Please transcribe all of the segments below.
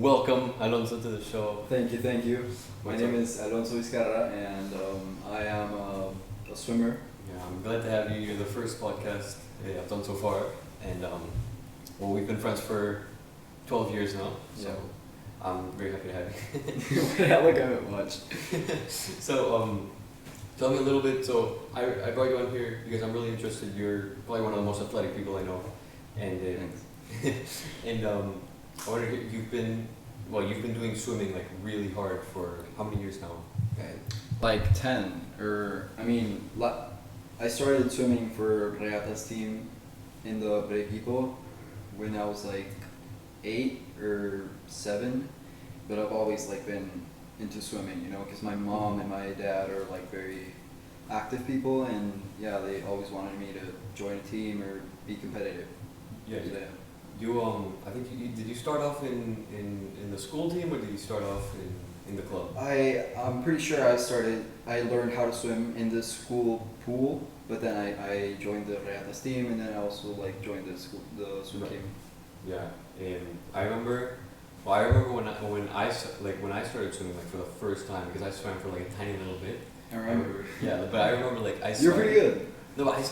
welcome Alonso to the show. Thank you, thank you. My What's name up? is Alonso Vizcarra, and I am a swimmer. Yeah, I'm glad to have you. You're the first podcast I've done so far, and well, we've been friends for 12 years now, so Yeah. I'm very happy to have you. Yeah, like I haven't watched. So, tell me a little bit. So, I brought you on here because I'm really interested. You're probably one of the most athletic people I know, and Thanks. and I wonder you've been doing swimming like really hard for how many years now? Like 10, I started swimming for Regatas team in the pre-equipo when I was like 8 or 7, but I've always like been into swimming, because my mom and my dad are like very active people, and yeah, they always wanted me to join a team or be competitive. Yeah. So, yeah. You I think did you start off in the school team or did you start off in the club? I'm pretty sure I learned how to swim in the school pool, but then I joined the Regatas team, and then I also like joined the swim Right. team. Yeah, and I remember when I started swimming like for the first time because I swam for like a tiny little bit. I remember. Yeah, but I remember like I started. You're pretty good. No, but I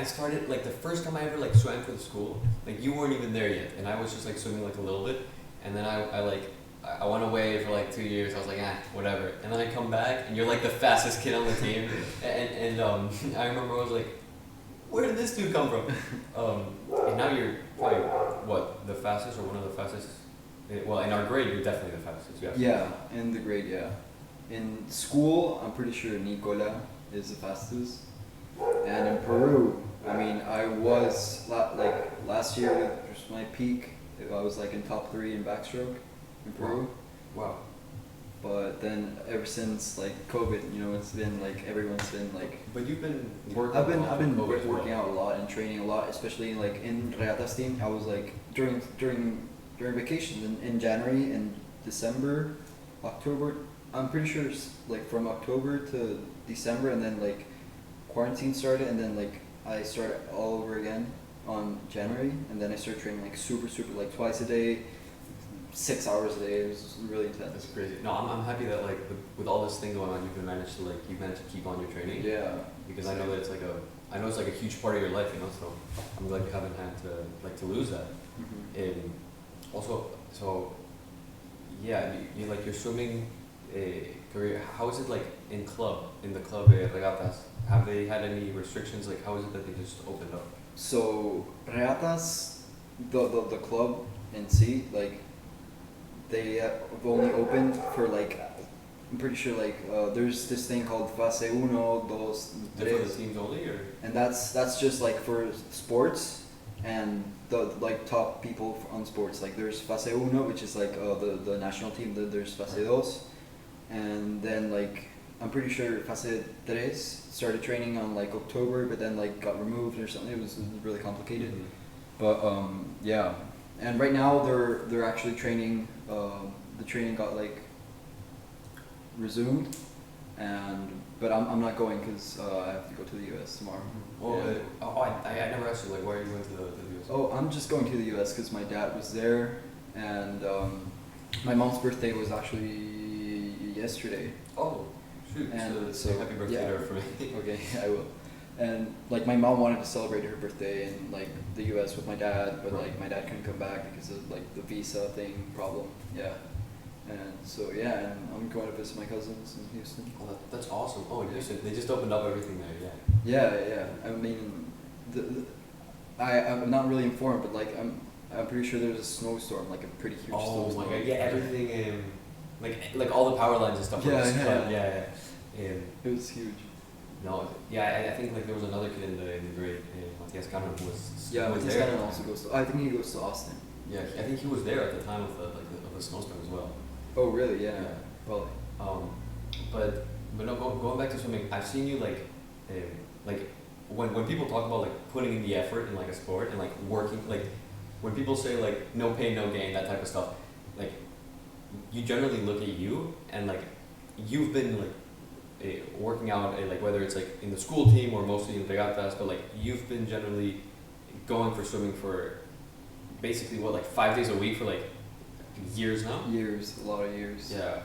started like the first time I ever like swam for the school. Like you weren't even there yet, and I was just like swimming like a little bit, and then I went away for like 2 years. I was like, whatever. And then I come back, and you're like the fastest kid on the team. And I remember I was like, where did this dude come from? And now you're probably what, the fastest or one of the fastest? Well, in our grade, you're definitely the fastest. Yeah. Yeah, in the grade, yeah. In school, I'm pretty sure Nicola is the fastest. And in Peru, I was last year was my peak. I was like in top 3 in backstroke in Peru. Wow. But then ever since like COVID, it's been like everyone's been like. But you've been working. I've been over as well. working out a lot and training a lot, especially like in Regatas team. I was like during vacations in January and December, October. I'm pretty sure it's like from October to December, and then like quarantine started, and then like I started all over again on January, and then I started training like super like twice a day, 6 hours a day. It was really intense. That's crazy. No, I'm happy that like with all this thing going on, you've managed to keep on your training. Yeah. Because I know that it's like a huge part of your life, So I'm glad you haven't had to lose that. Mm-hmm. And also, so yeah, you like your swimming career. How is it like in the club regatas? Have they had any restrictions? Like how is it that they just opened up? So Regatas, the club in C, like they have only opened for like, I'm pretty sure like there's this thing called fase uno, dos, They're for the tres, teams only, or and that's just like for sports and the like top people on sports. Like there's fase uno, which is like the national team. There's fase dos, and then like I'm pretty sure fase tres started training on like October, but then like got removed or something. It was really complicated. But yeah, and right now they're actually training. The training got like resumed, but I'm not going because I have to go to the U.S. tomorrow. Oh, Yeah. I never asked you like why are you going to the US? Oh, I'm just going to the U.S. because my dad was there, and my mom's birthday was actually yesterday. Oh, shoot! And so happy birthday yeah. to her for me. Okay, I will. And like my mom wanted to celebrate her birthday in like the U.S. with my dad, but like my dad couldn't come back because of like the visa thing problem. Yeah. And so yeah, and I'm going to visit my cousins in Houston. Oh, that's awesome. Oh, they just opened up everything there. Yeah. I'm not really informed, but like I'm pretty sure there's a snowstorm, like a pretty huge Oh snowstorm. my god! Yeah, everything. Like all the power lines and stuff. were Yeah, just yeah. cut. Yeah. It was huge. No, yeah, I think like there was another kid in the grade, Matias Cano, who was Yeah, was Matias there. Cannon also goes to. I think he goes to Austin. Yeah, I think he was there at the time of the snowstorm as well. Oh really? Yeah. Yeah. Probably. But no, going back to swimming, I've seen you like when people talk about like putting in the effort in like a sport and like working, like when people say like no pain no gain, that type of stuff, like you generally look at you and like you've been like working out like whether it's like in the school team or mostly in regatas, but like you've been generally going for swimming for basically what, like 5 days a week for like years now. Years, a lot of years. Yeah.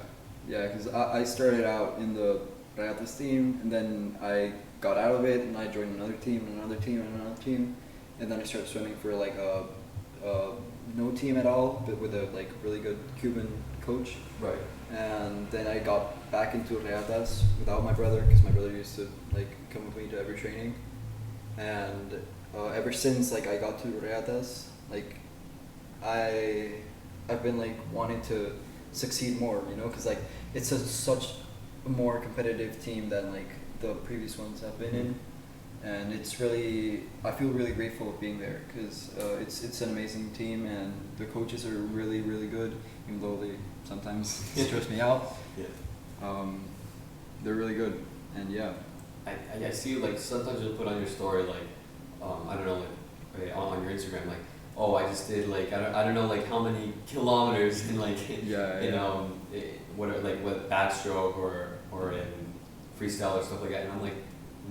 Yeah, because I started out in the Regatas team, and then I got out of it, and I joined another team, and another team, and another team, and then I started swimming for like a no team at all, but with a like really good Cuban coach. Right. And then I got back into regatas without my brother, because my brother used to like come with me to every training. And ever since like I got to regatas, like I've been like wanting to succeed more, you know, because like it's such a more competitive team than like the previous ones I've been in, and it's really, I feel really grateful of being there, because it's an amazing team, and the coaches are really really good, even though they sometimes stress me out. Yeah. They're really good, and yeah. I see like sometimes you'll put on your story like I don't know like on your Instagram like, oh, I just did like I don't know like how many kilometers in like what backstroke or in freestyle or stuff like that, and I'm like,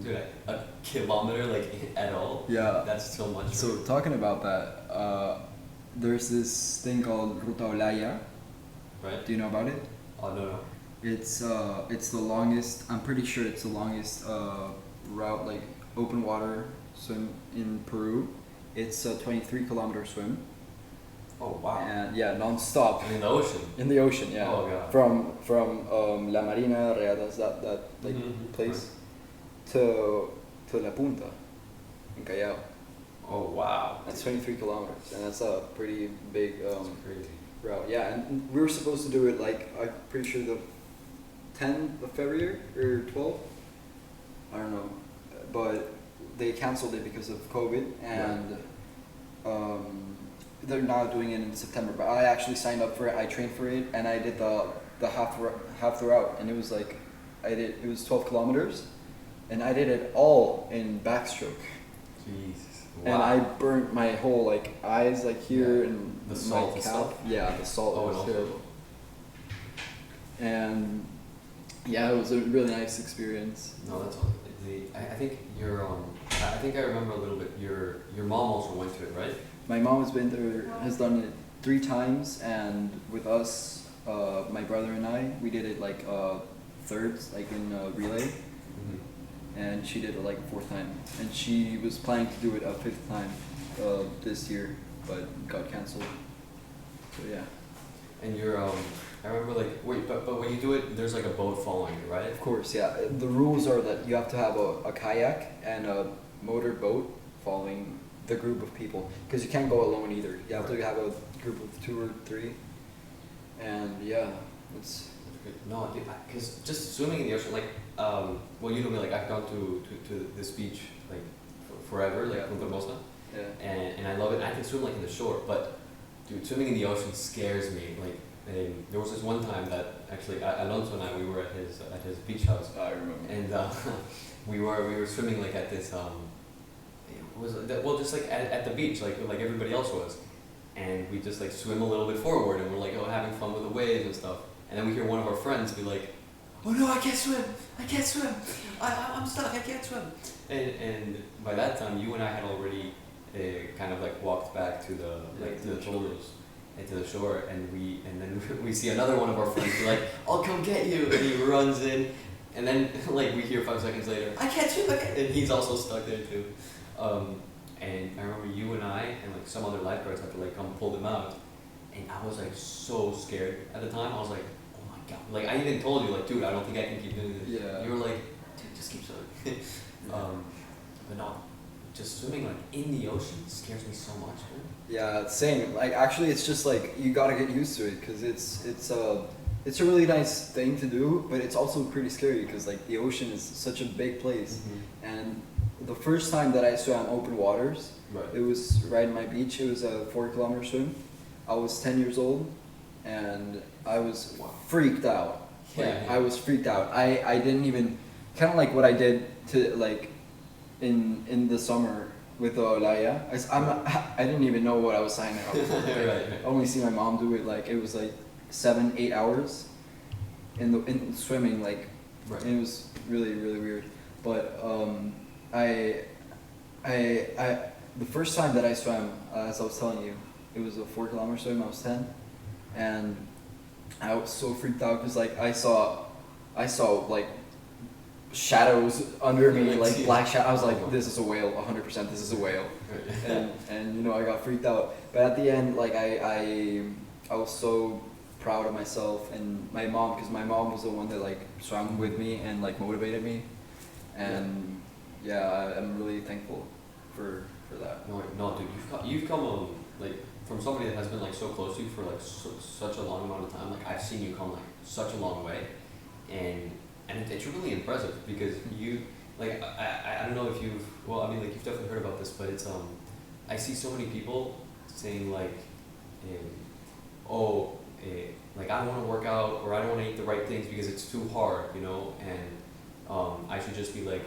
dude, a kilometer like at all? Yeah. That's so much. So talking about that, there's this thing called Ruta Olaya. Right. Do you know about it? Oh no. It's the longest. I'm pretty sure it's the longest route, like open water swim in Peru. It's a 23-kilometer swim. Oh wow. And yeah, non-stop. In the ocean. In the ocean, yeah. Oh god. From La Marina, Regatas, that like place, to La Punta, in Callao. Oh wow. That's 23 kilometers, and that's a pretty big That's crazy. route. Yeah, and we were supposed to do it like, I'm pretty sure the 10th of February or 12th. I don't know, but they canceled it because of COVID, and they're now doing it in September. But I actually signed up for it. I trained for it, and I did the half the route, and it was like it was 12 kilometers, and I did it all in backstroke. Jesus. Wow. And I burnt my whole like eyes like here and The my salt and calf. stuff? Yeah, the salt Oh, and was also. terrible. And yeah, it was a really nice experience. No, that's all. I think I think I remember a little bit. Your mom also went to it, right? My mom has done it 3 times, and with us, my brother and I, we did it like thirds, like in relay, and she did it like a 4th time, and she was planning to do it a 5th time this year, but got canceled. So yeah. And I remember like wait, but when you do it, there's like a boat following you, right? Of course, yeah. The rules are that you have to have a kayak and a motor boat following the group of people, because you can't go alone either. You have to have a group of 2 or 3, and yeah, it's. No, because just swimming in the ocean, like, well, you know me, like I've gone to this beach like forever, like Punta Hermosa, Yeah. and I love it. I can swim like in the shore, but dude, swimming in the ocean scares me. Like, there was this one time that actually Alonso and I, we were at his beach house. I remember. And we were swimming like at this just like at the beach, like everybody else was, and we just like swim a little bit forward, and we're like, oh, having fun with the waves and stuff, and then we hear one of our friends be like, oh no, I can't swim, I'm stuck, I can't swim, and by that time you and I had already kind of like walked back to the shoulders and to the shore, and then we see another one of our friends be like, I'll come get you, and he runs in. And then, like, we hear 5 seconds later, I can't swim, and he's also stuck there too. And I remember you and I and like some other lifeguards had to like come pull them out, and I was like so scared at the time. I was like, oh my god! Like I even told you like, dude, I don't think I can keep doing this. Yeah. You were like, dude, just keep swimming. But no, just swimming like in the ocean scares me so much, man. Yeah, same. Like actually, it's just like you gotta get used to it, because it's a really nice thing to do, but it's also pretty scary, because like the ocean is such a big place, and the first time that I swam open waters, it was right in my beach. It was a 4-kilometer swim. I was 10 years old, and I was freaked out. Like, I was freaked out. I didn't even, kind of like what I did to like in the summer with Olaya. I didn't even know what I was signing up for. Right. I only see my mom do it. Like it was like 7-8 hours in swimming, like, and it was really really weird. But the first time that I swam, as I was telling you, it was a 4-kilometer swim. I was 10, and I was so freaked out because like I saw like shadows under me, like black shadows. I was like, this is a whale, 100%. This is a whale, and you know I got freaked out. But at the end, like I was so proud of myself and my mom, because my mom was the one that like swam with me and like motivated me, and yeah, I'm really thankful for that. No, dude, you've come like from somebody that has been like so close to you for like such a long amount of time. Like I've seen you come like such a long way, and it's really impressive because you like I don't know if you've well I mean like you've definitely heard about this, but it's I see so many people saying like oh like I don't want to work out or I don't want to eat the right things because it's too hard, you know, and I should just be like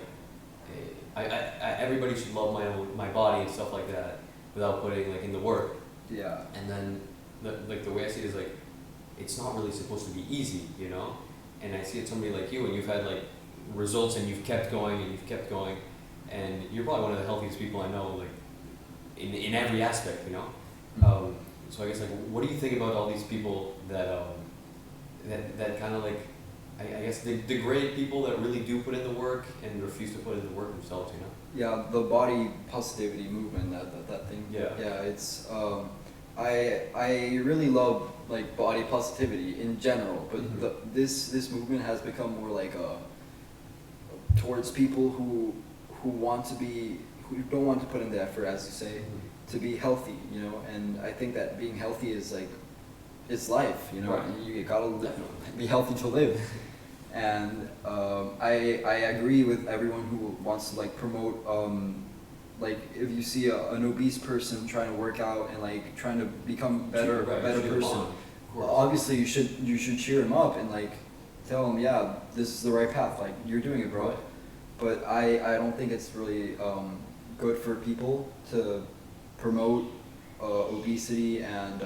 everybody should love my body and stuff like that without putting like in the work. Yeah. And then the way I see it is like it's not really supposed to be easy, you know. And I see it somebody like you, and you've had like results, and you've kept going, and you're probably one of the healthiest people I know, like in every aspect, you know. So I guess like, what do you think about all these people that that kind of like, I guess they degrade people that really do put in the work and refuse to put in the work themselves, you know? Yeah, the body positivity movement, that thing. Yeah. Yeah, it's I really love like body positivity in general, but this movement has become more like towards people who want to be, who don't want to put in the effort, as you say, to be healthy, you know. And I think that being healthy is like, it's life, you know. Right. You gotta be healthy to live. And I agree with everyone who wants to like promote like if you see an obese person trying to work out and like trying to become a better person, obviously you should cheer him up and like tell him, yeah, this is the right path, like you're doing it, bro. Right. But I don't think it's really good for people to promote obesity and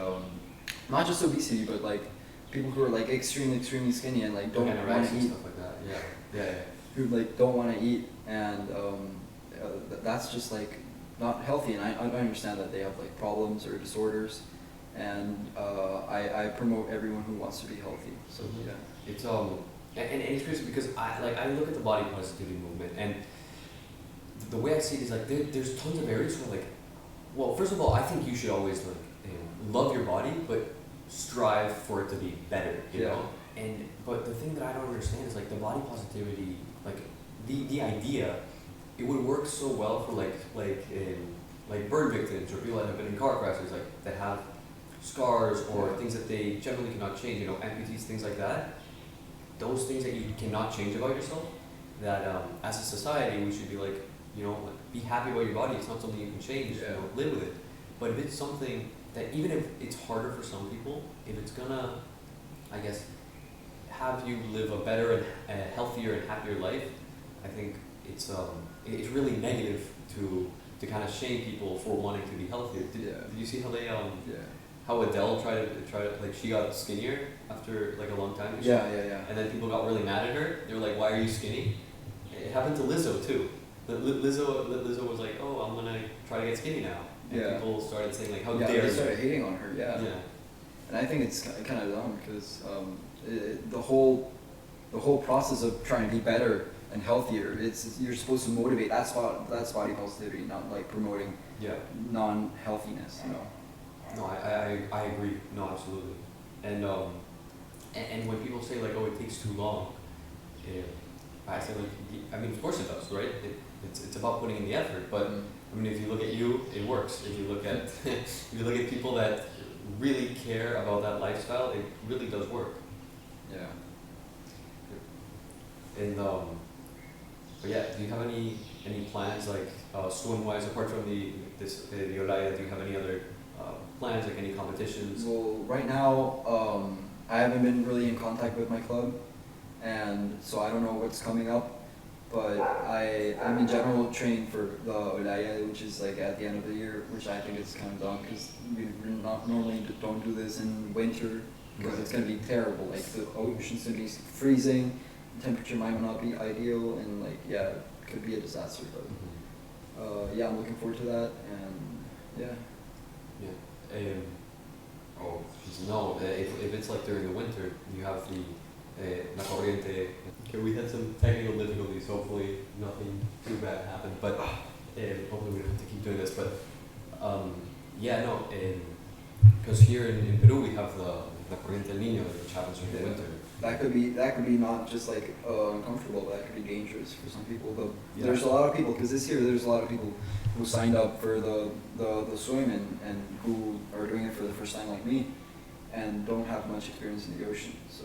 not just obesity, but like people who are like extremely skinny and like don't want to eat, stuff like that. Yeah. who like don't want to eat, and that's just like not healthy. And I understand that they have like problems or disorders, and I promote everyone who wants to be healthy. So yeah, it's and it's crazy because I look at the body positivity movement, and the way I see it is like there's tons of areas where like, well, first of all, I think you should always like love your body, but strive for it to be better, you know. And but the thing that I don't understand is like the body positivity, like the idea, it would work so well for like burn victims or people that have been in car crashes, like that have scars or things that they generally cannot change, you know, amputees, things like that. Those things that you cannot change about yourself, that as a society we should be like, you know, like, be happy about your body. It's not something you can change, you know, live with it. But if it's something that even if it's harder for some people, if it's gonna, I guess, have you live a better and healthier and happier life, I think it's really negative to kind of shame people for wanting to be healthier. Did you see how they how Adele tried to like she got skinnier after like a long time? Yeah. And then people got really mad at her. They were like, "Why are you skinny?" It happened to Lizzo too. Lizzo was like, "Oh, I'm gonna try to get skinny now." And people started saying like, "How dare you?" They started hating on her. Yeah. And I think it's kind of dumb because the whole process of trying to be better and healthier, you're supposed to motivate. That's body positivity, not like promoting non-healthiness, you know. No, I agree. No, absolutely. And when people say like, "Oh, it takes too long," I say like, I mean, of course it does, right? It's about putting in the effort. But I mean, if you look at you, it works. If you look at if you look at people that really care about that lifestyle, it really does work. Yeah. And but yeah, do you have any plans like swim wise apart from the Olaya? Do you have any other plans, like any competitions? Well, right now, I haven't been really in contact with my club, and so I don't know what's coming up. But I'm in general training for the Olaya, which is like at the end of the year, which I think is kind of dumb because we not normally don't do this in winter because it's gonna be terrible. Like the ocean's gonna be freezing, the temperature might not be ideal, and like it could be a disaster. But I'm looking forward to that, and Oh, geez, no. If it's like during the winter, you have the la corriente. Okay, we had some technical difficulties. Hopefully, nothing too bad happened. But hopefully, we don't have to keep doing this. But yeah, no. Because here in Peru, we have the la corriente del niño, which happens during the winter. That could be not just like uncomfortable, but that could be dangerous for some people. But Yeah. there's a lot of people because this year there's a lot of people who signed up for the swim and who are doing it for the first time like me, and don't have much experience in the ocean. So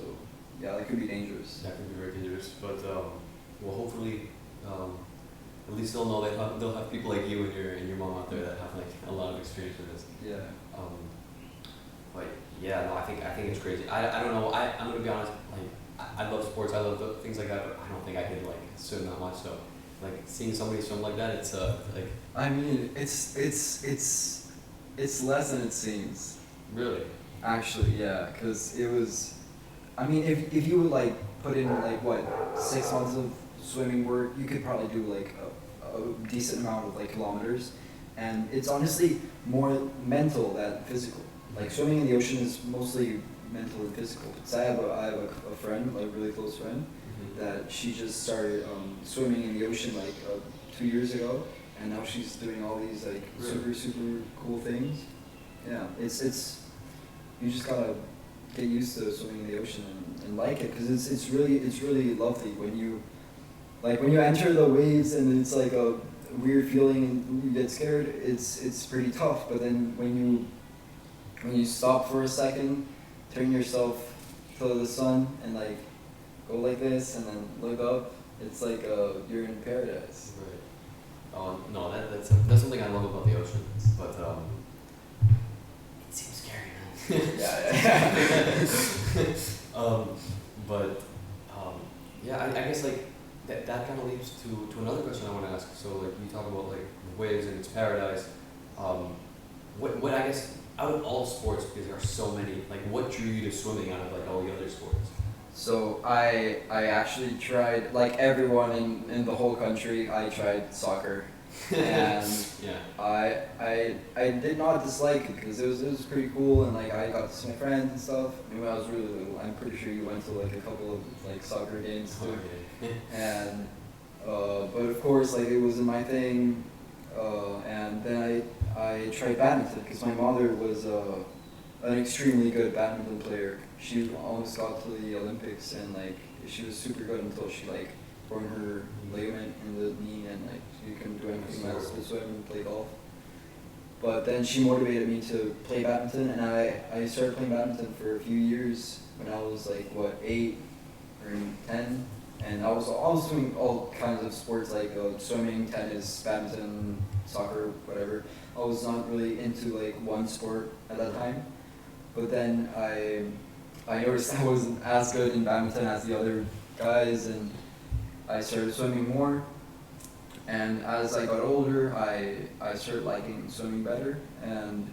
yeah, that could be dangerous. That could be very dangerous. But well, hopefully, at least they'll have people like you and your mom out there that have like a lot of experience with this. Yeah. But yeah, no, I think it's crazy. I don't know. I'm gonna be honest. Like I love sports. I love things like that. But I don't think I could like swim that much. So like seeing somebody swim like that, it's like I mean, it's less than it seems. really. Actually, yeah, because it was. I mean, if you would like put in like what 6 months of swimming work, you could probably do like a decent amount of like kilometers, and it's honestly more mental than physical. Like swimming in the ocean is mostly mental and physical. Because I have a friend, like a really close friend, that she just started swimming in the ocean like 2 years ago, and now she's doing all these like super cool things. Yeah, it's you just gotta get used to swimming in the ocean and like it, because it's really lovely when you enter the waves and it's like a weird feeling and you get scared. It's pretty tough, but then when you stop for a second, turn yourself to the sun and like go like this and then look up, it's like you're in paradise. Right. Oh no, that's something I love about the ocean, but it seems scary, man. Yeah. But yeah, I guess like that kind of leads to another question I want to ask. So like we talk about like the waves and it's paradise. What I guess out of all sports, because there are so many, like what drew you to swimming out of like all the other sports? So I actually tried, like everyone in the whole country, I tried soccer, and Yeah. I did not dislike it because it was pretty cool, and like I got to see my friends and stuff. I mean, when I was really little, I'm pretty sure you went to like a couple of like soccer games too. Oh, yeah. And but of course like it wasn't my thing, and then I tried badminton because my mother was an extremely good badminton player. She almost got to the Olympics, and like she was super good until she like torn her ligament in the knee, and like she couldn't do anything else but swim and play golf. But then she motivated me to play badminton, and I started playing badminton for a few years when I was like what 8 or 10, and I was doing all kinds of sports like swimming, tennis, badminton, soccer, whatever. I was not really into like one sport at that time, but then I noticed I wasn't as good in badminton as the other guys, and I started swimming more. And as I got older, I started liking swimming better, and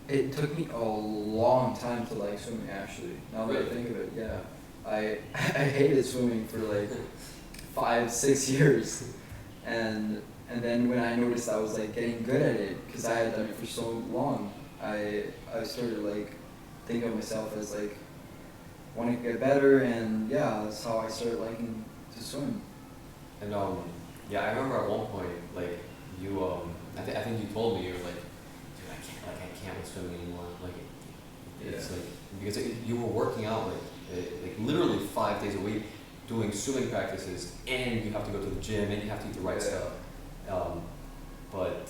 it took me a long time to like swimming actually. Now that I think of it, yeah. I hated swimming for like 5-6 years, and then when I noticed I was like getting good at it because I had done it for so long, I started like thinking of myself as like wanting to get better, and yeah, that's how I started liking to swim. And yeah, I remember at one point like you I think you told me you were like, dude, I can't with swimming anymore. Like it's like because you were working out like literally 5 days a week doing swimming practices, and you have to go to the gym and you have to eat the right stuff. But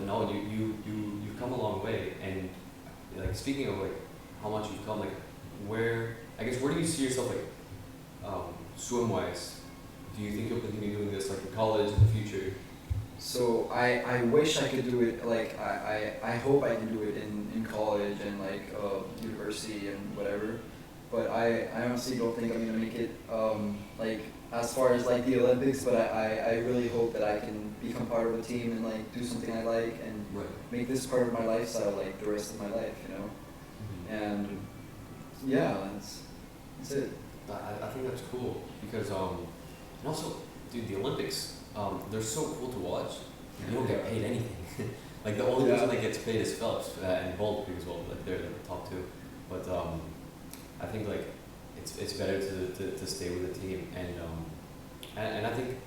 no, you've come a long way, and like speaking of like how much you've come, like where do you see yourself like swim wise? Do you think you'll continue doing this like in college in the future? So I wish I could do it, like I hope I can do it in college and like university and whatever, but I honestly don't think I'm gonna make it like as far as like the Olympics, but I really hope that I can become part of a team and like do something I like and make this part of my lifestyle like the rest of my life, you know. And yeah, that's it. I think that's cool because and also, dude, the Olympics, they're so cool to watch. You don't get paid anything. Like the only doesn't like gets paid as Phelps and Bolt because well like they're the top two, but I think like it's better to stay with the team and I think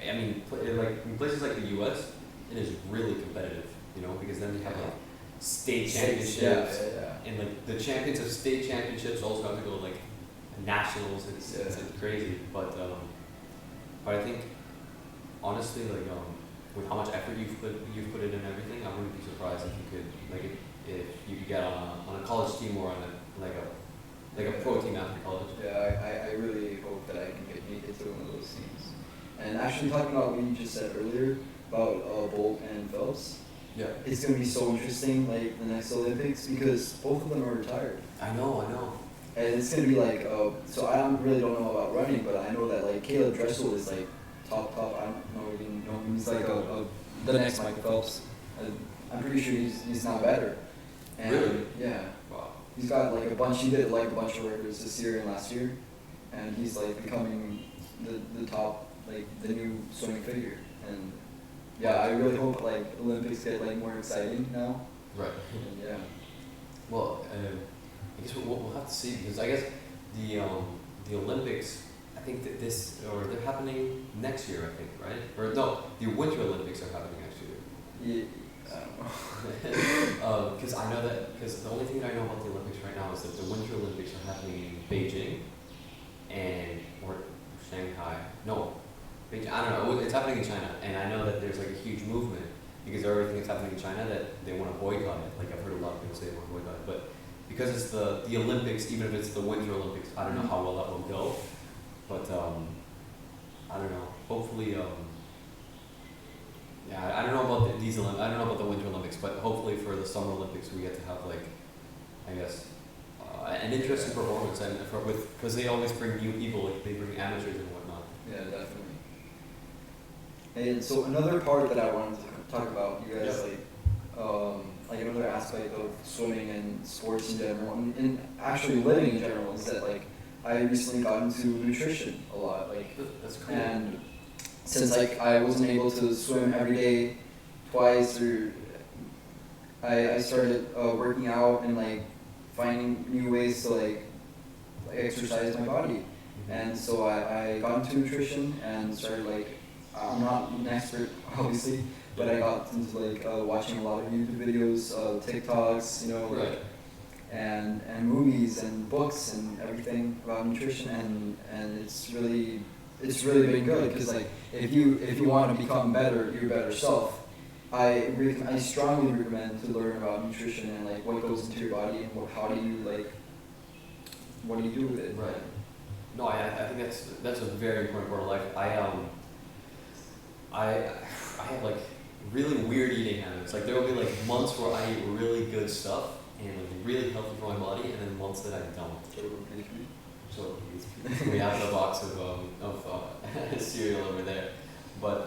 I mean like in places like the U.S. it is really competitive, you know, because then you have like state championships and like the champions of state championships also have to go like nationals. It's crazy, but I think honestly like with how much effort you've put it in everything, I wouldn't be surprised if you could like if you could get on a college team or on a pro team after college. Yeah, I really hope that I can make it to one of those teams. And actually talking about what you just said earlier about Bolt and Phelps, Yeah. it's gonna be so interesting like the next Olympics because both of them are retired. I know. And it's gonna be like so I really don't know about running, but I know that like Caleb Dressel is like top. I don't know if you know him. He's like the next Michael Phelps. I'm pretty sure he's not better. And Really? Yeah. Wow. He's got like a bunch. He did like a bunch of records this year and last year, and he's like becoming the top, like the new swimming figure. And yeah, I really hope like Olympics get like more exciting now. Right. And, yeah. Well, I guess we'll have to see because I guess the Olympics. I think that they're happening next year. I think, right? Or no, the Winter Olympics are happening next year. Yeah. I don't know. Because I know because the only thing that I know about the Olympics right now is that the Winter Olympics are happening in Beijing or Shanghai. No, Beijing. I don't know. It's happening in China, and I know that there's like a huge movement because of everything that's happening in China that they want to boycott it. Like I've heard a lot of people say they want to boycott it, but because it's the Olympics, even if it's the Winter Olympics, I don't know how well that will go. But I don't know. Hopefully, I don't know about these Olympics. I don't know about the Winter Olympics, but hopefully for the Summer Olympics we get to have like, I guess, an interesting performance and because they always bring new people, like they bring amateurs and whatnot. Yeah, definitely. And so another part that I wanted to talk about, you guys like another aspect of swimming and sports in general, and actually living in general, is that like I recently got into nutrition a lot, like That's cool. and since like I wasn't able to swim every day, twice, or I started working out and like finding new ways to like exercise my body, and so I got into nutrition and started like I'm not an expert obviously, but I got into like watching a lot of YouTube videos, TikToks, you know, like, Right. and movies and books and everything about nutrition, and it's really been good because like if you want to become better, your better self, I strongly recommend to learn about nutrition and like what goes into your body and what do you do with it. Right. No, I think that's a very important part of life. I have like really weird eating habits. Like there will be like months where I eat really good stuff and like really healthy for my body, and then months that I don't. So we have the box of cereal over there, but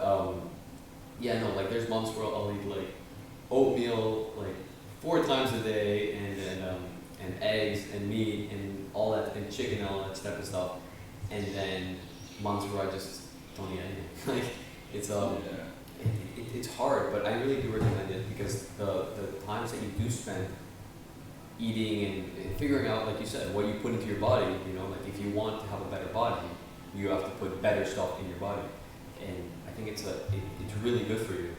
yeah, no, like there's months where I'll eat like oatmeal like 4 times a day, and eggs and meat and all that and chicken and all that type of stuff, and then months where I just don't eat anything. Like it's it's hard, but I really do recommend it because the times that you do spend eating and figuring out, like you said, what you put into your body, you know, like if you want to have a better body, you have to put better stuff in your body, and I think it's really good for you.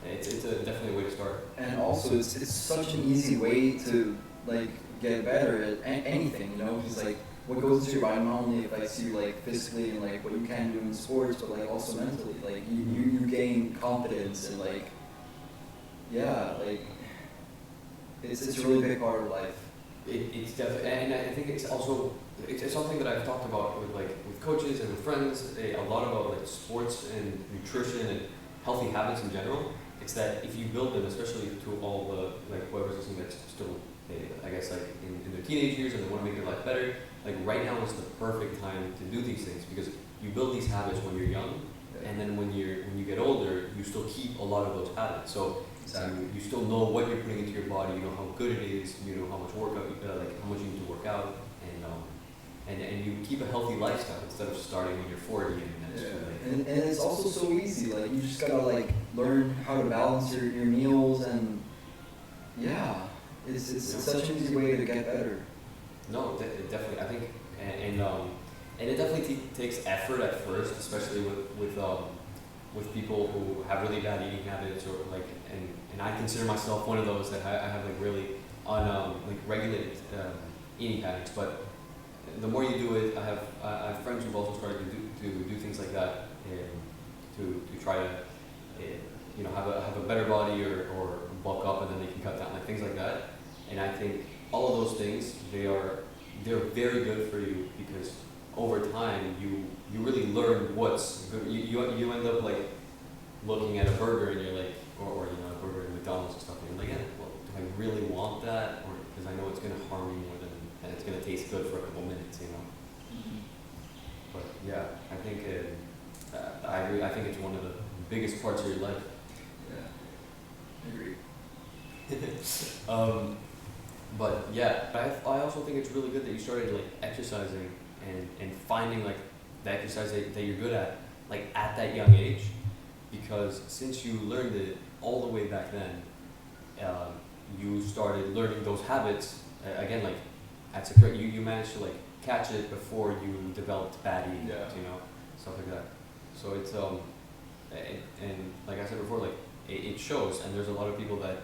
It's definitely a way to start. And also, it's such an easy way to like get better at anything, you know, because like what goes into your body not only affects you like physically and like what you can do in sports, but like also mentally. Like you gain confidence and like like it's a really big part of life. It's definitely, and I think it's also it's something that I've talked about with coaches and with friends a lot about like sports and nutrition and healthy habits in general. It's that if you build them, especially to all the like whoever's listening that's still I guess like in their teenage years and they want to make their life better, like right now is the perfect time to do these things because you build these habits when you're young, and then when you get older, you still keep a lot of those habits. So you still know what you're putting into your body, you know how good it is, you know how much workout, like how much you need to work out, and you keep a healthy lifestyle instead of starting when you're 40 and then it's too late. And it's also so easy. Like you just gotta like learn how to balance your meals and it's such an easy way to get better. No, definitely. I think, and it definitely takes effort at first, especially with people who have really bad eating habits or like, and I consider myself one of those that I have like really like regulated eating patterns. But the more you do it, I have friends who've also started to do things like that, to try to have a better body or bulk up, and then they can cut down, like things like that. And I think all of those things, they're very good for you, because over time you really learn what's good. You end up like looking at a burger and you're like, or a burger at McDonald's and stuff, and you're like, yeah, well, do I really want that? Or because I know it's gonna harm me more than, and it's gonna taste good for a couple minutes, Mm-hmm. But yeah, I think I agree. I think it's one of the biggest parts of your life. Yeah, I agree. But yeah, I also think it's really good that you started like exercising and finding like the exercise that you're good at, like at that young age, because since you learned it all the way back then, you started learning those habits again, like you managed to like catch it before you developed bad eating habits, stuff like that. So it's and like I said before, like it shows, and there's a lot of people that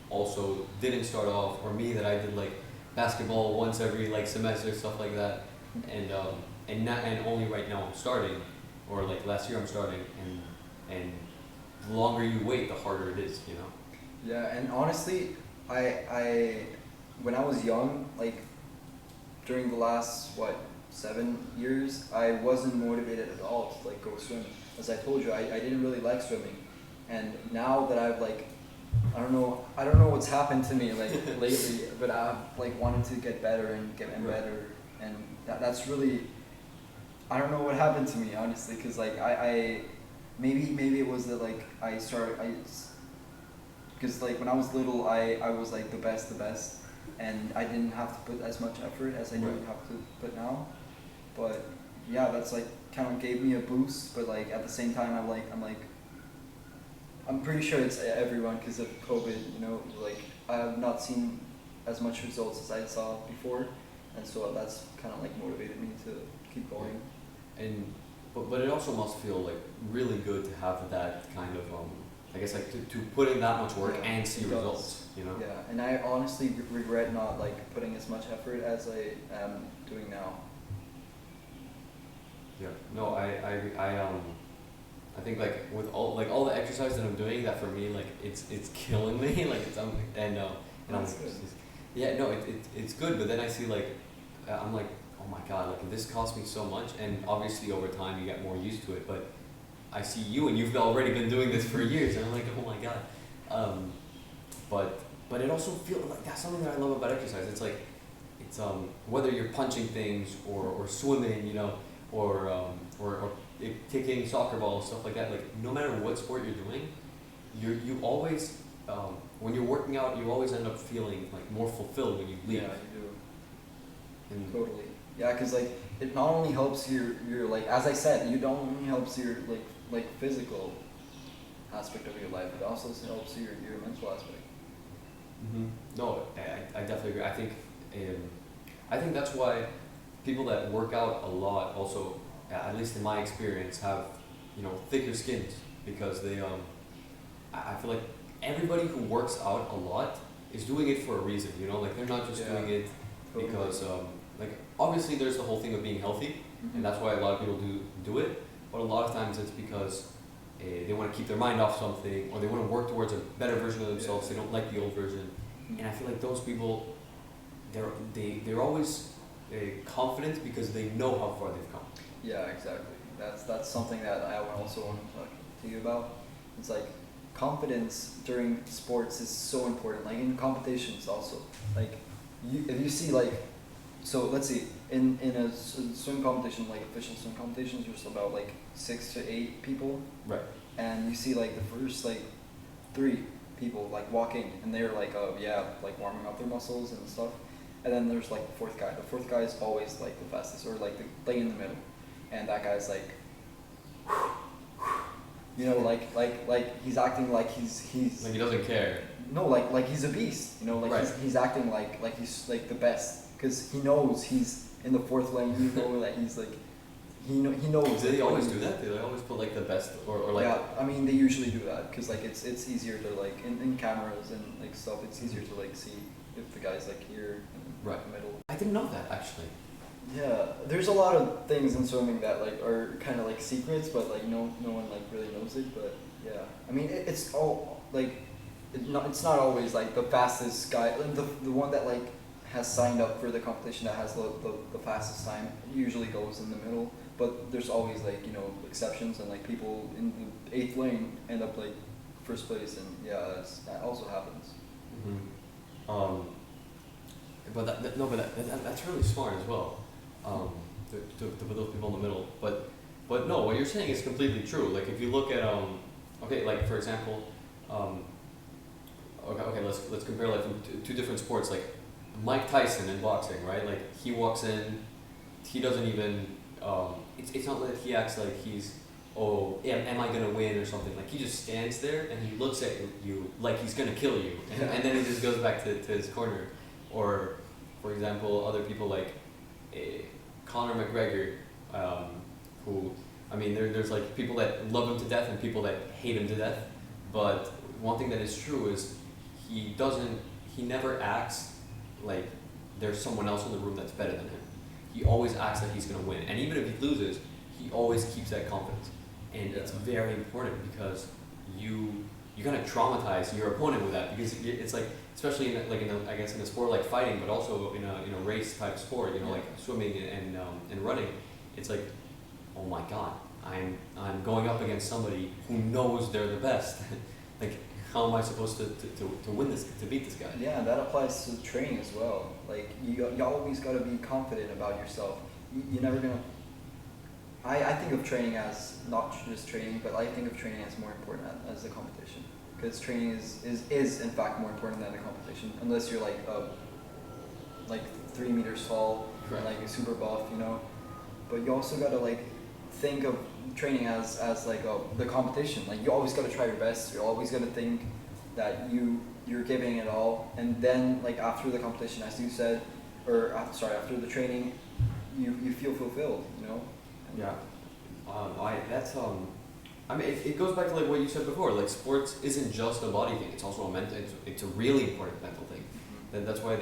also didn't start off, or me, that I did like basketball once every like semester, stuff like that, and only right now I'm starting, or like last year I'm starting, and the longer you wait, the harder it is, Yeah, and honestly, I when I was young, like during the last 7 years, I wasn't motivated at all to like go swimming. As I told you, I didn't really like swimming, and now that I've like I don't know what's happened to me like lately, but I've like wanted to get better and get better, and that's really, I don't know what happened to me honestly, because like I maybe it was that like because like when I was little I was like the best, and I didn't have to put as much effort as I do have to put now, but yeah, that's like kind of gave me a boost, but like at the same time I'm pretty sure it's everyone because of COVID, like I have not seen as much results as I saw before, and so that's kind of like motivated me to keep going. And but it also must feel like really good to have that kind of I guess like to put in that much work and see results, Yeah, and I honestly regret not like putting as much effort as I am doing now. Yeah, no, I think like with all the exercise that I'm doing, that for me like it's killing me like it's and I'm That's good. yeah, no, it's good, but then I see like I'm like, oh my god, like this cost me so much, and obviously over time you get more used to it, but I see you and you've already been doing this for years, and I'm like, oh my god. But it also feels like that's something that I love about exercise. It's like it's whether you're punching things or swimming, or kicking soccer balls, stuff like that. Like no matter what sport you're doing, you always when you're working out, you always end up feeling like more fulfilled when you leave. Yeah, you do. And Totally. Yeah, because like it not only helps your like, as I said, you don't only helps your like physical aspect of your life, it also helps your mental aspect. No, I definitely agree. I think that's why people that work out a lot also, at least in my experience, have thicker skins, because they I feel like everybody who works out a lot is doing it for a reason. Like they're not just doing it because like obviously there's the whole thing of being healthy, and that's why a lot of people do it. But a lot of times it's because they want to keep their mind off something, or they want to work towards a better version of themselves. They don't like the old version, and I feel like those people, they're always confident because they know how far they've come. Yeah, exactly. That's something that I also want to talk to you about. It's like confidence during sports is so important. Like in competitions also. Like if you see like, so let's see, in a swim competition, like official swim competitions, there's about like 6 to 8 people. Right. And you see like the first like 3 people like walking, and they're like like warming up their muscles and stuff. And then there's like the fourth guy. The fourth guy is always like the fastest, or like the thing in the middle. And that guy's like You know, like he's acting like he's Like he doesn't care. no, like he's a beast. You know, like Right. he's acting like he's like the best because he knows he's in the fourth lane. You know that he's like he knows. Do they always do that? Do they always put like the best or like? Yeah, I mean they usually do that because like it's easier to like in cameras and like stuff. It's easier to like see if the guy's like here in Right. the middle. I didn't know that actually. Yeah, there's a lot of things in swimming that like are kind of like secrets, but like no one like really knows it. But yeah, I mean it's all like it's not always like the fastest guy. Like, the one that like has signed up for the competition that has the fastest time usually goes in the middle. But there's always like exceptions and like people in the eighth lane end up like first place, and yeah, that also happens. Mm-hmm. But that's really smart as well. To put those people in the middle. But no, what you're saying is completely true. Like if you look at okay, like for example, okay, let's compare like from two different sports. Like Mike Tyson in boxing, right? Like he walks in, he doesn't even. It's not that he acts like he's am I gonna win or something. Like he just stands there and he looks at you like he's gonna kill you, and then he just goes back to his corner. Or, for example, other people like Conor McGregor, who, I mean, there's like people that love him to death and people that hate him to death. But one thing that is true is he never acts like there's someone else in the room that's better than him. He always acts like he's gonna win, and even if he loses, he always keeps that confidence. And it's very important because you kind of traumatize your opponent with that, because it's like, especially I guess in a sport like fighting, but also in a race type sport, like swimming and running, it's like, oh my god, I'm going up against somebody who knows they're the best. Like, how am I supposed to win this, to beat this guy? Yeah, that applies to training as well. Like you always got to be confident about yourself. You're never gonna. I think of training as not just training, but I think of training as more important as the competition. Because training is in fact more important than the competition, unless you're like 3 meters tall, and like super buff, But you also gotta like think of training as like the competition. Like you always gotta try your best. You're always gonna think that you're giving it all, and then like after the competition, as you said, or after the training, you feel fulfilled, Yeah. I mean, it goes back to like what you said before. Like sports isn't just a body thing; it's also a mental. It's a really important mental thing. Mm-hmm. That's why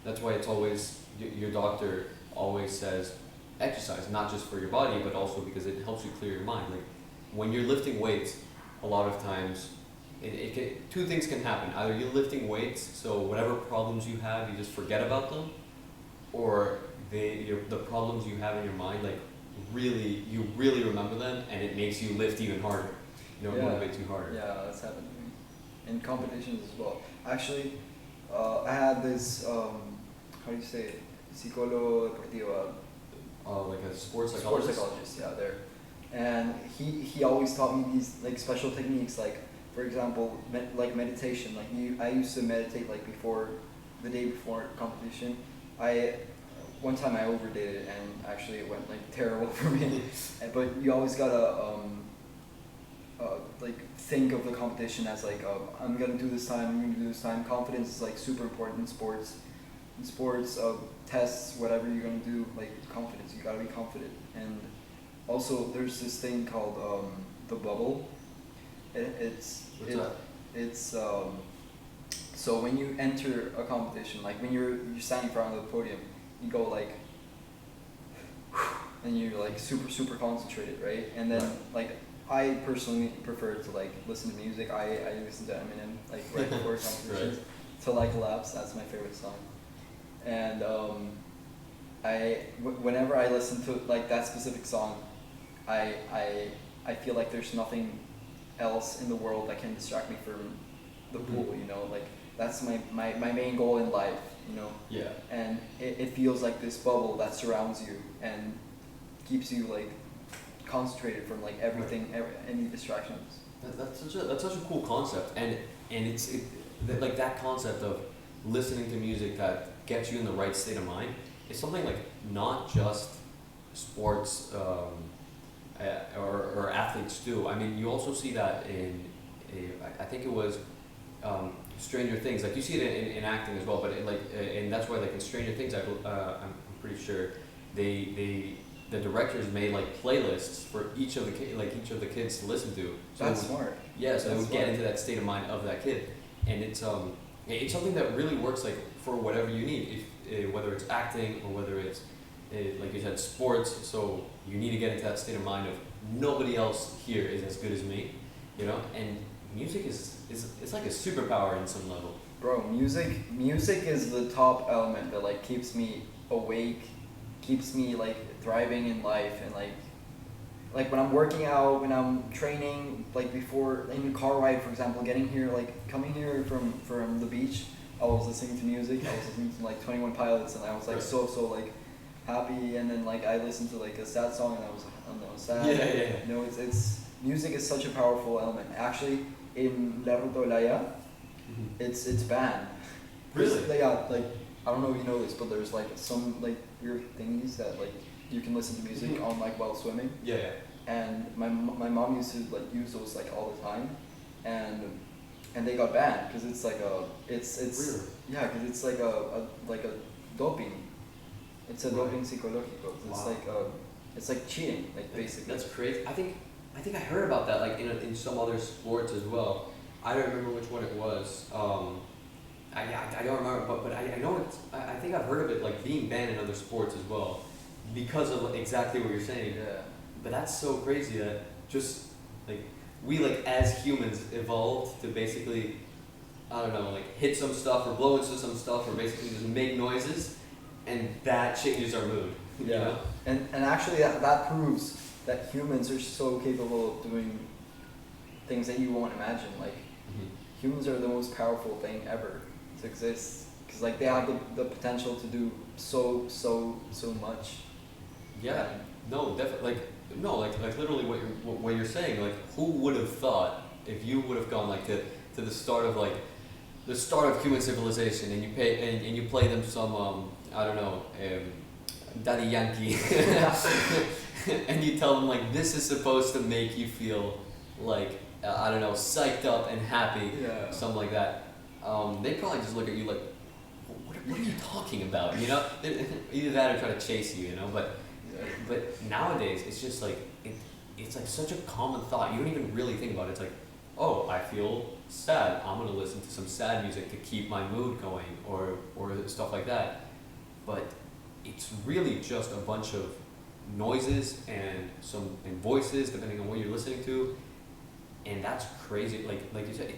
that's why it's always your doctor always says exercise, not just for your body, but also because it helps you clear your mind. Like when you're lifting weights, a lot of times, two things can happen. Either you're lifting weights, so whatever problems you have, you just forget about them, or the problems you have in your mind, like you really remember them, and it makes you lift even harder. It motivates you harder. Yeah, that's happened to me in competitions as well. Actually, I had this how do you say it? Psicólogo deportivo. Like a sports psychologist. Sports psychologist, yeah, there. And he always taught me these like special techniques, like for example, like meditation. Like I used to meditate like the day before competition. One time I overdid it, and actually it went like terrible for me. But you always gotta like think of the competition as like I'm gonna do this time. I'm gonna do this time. Confidence is like super important in sports. In sports, tests, whatever you're gonna do, like confidence. You gotta be confident. And also, there's this thing called the bubble. It's so when you enter a competition, like when you're standing in front of the podium, you go like, and you're like super concentrated, right? And then like I personally prefer to like listen to music. I listen to Eminem like right before competitions. Right. To like Collapse, that's my favorite song. And whenever I listen to like that specific song, I feel like there's nothing else in the world that can distract me from the pool. Like that's my main goal in life. Yeah. And it feels like this bubble that surrounds you and keeps you like concentrated from like everything, any distractions. That's such a cool concept, and like that concept of listening to music that gets you in the right state of mind is something like not just sports or athletes do. I mean, you also see that in, I think it was Stranger Things. Like you see it in acting as well, but and that's why like in Stranger Things, I'm pretty sure the directors made like playlists for each of the kids to listen to. So That's smart. yeah, so they That's would get smart. into that state of mind of that kid, and it's something that really works like for whatever you need, if whether it's acting or whether it's like you said sports. So you need to get into that state of mind of nobody else here is as good as me, you know. And music is it's like a superpower in some level. Bro, music is the top element that like keeps me awake, keeps me like thriving in life, and like when I'm working out, when I'm training, like before in the car ride, for example, getting here, like coming here from the beach, I was listening to music. I was listening to like 21 Pilots, and I was like Right. so like happy. And then like I listened to like a sad song, and I was sad. Yeah. You know, it's music is such a powerful element. Actually, in La Rotolaya, it's banned. Really? Yeah, like I don't know if you know this, but there's like some like weird thingies that like you can listen to music Mhm. on like while swimming. Yeah. And my mom used to like use those like all the time, and they got banned because it's like it's Really? yeah, because it's like a doping. It's a Right. doping psicológico. Wow. It's like cheating, like basically. That's crazy. I think I heard about that like in some other sports as well. I don't remember which one it was. I don't remember, but I know it's. I think I've heard of it like being banned in other sports as well, because of exactly what you're saying. Yeah. But that's so crazy that just like we like as humans evolved to basically, I don't know, like hit some stuff or blow into some stuff or basically just make noises, and that changes our mood. You Yeah. know? And actually that proves that humans are so capable of doing things that you won't imagine. Like humans are the most powerful thing ever to exist because like they have the potential to do so much. Yeah. No, definitely. Like no, like literally what you're saying. Like who would have thought if you would have gone like to the start of like the start of human civilization and you play them some I don't know Daddy Yankee and you tell them like this is supposed to make you feel like I don't know psyched up and happy, Yeah. something like that. They probably just look at you like what are you talking about, you know? Either that or try to chase you, you know. But nowadays it's just like it's like such a common thought. You don't even really think about it. It's like, oh, I feel sad. I'm gonna listen to some sad music to keep my mood going, or stuff like that. But it's really just a bunch of noises and voices depending on what you're listening to, and that's crazy. Like you said,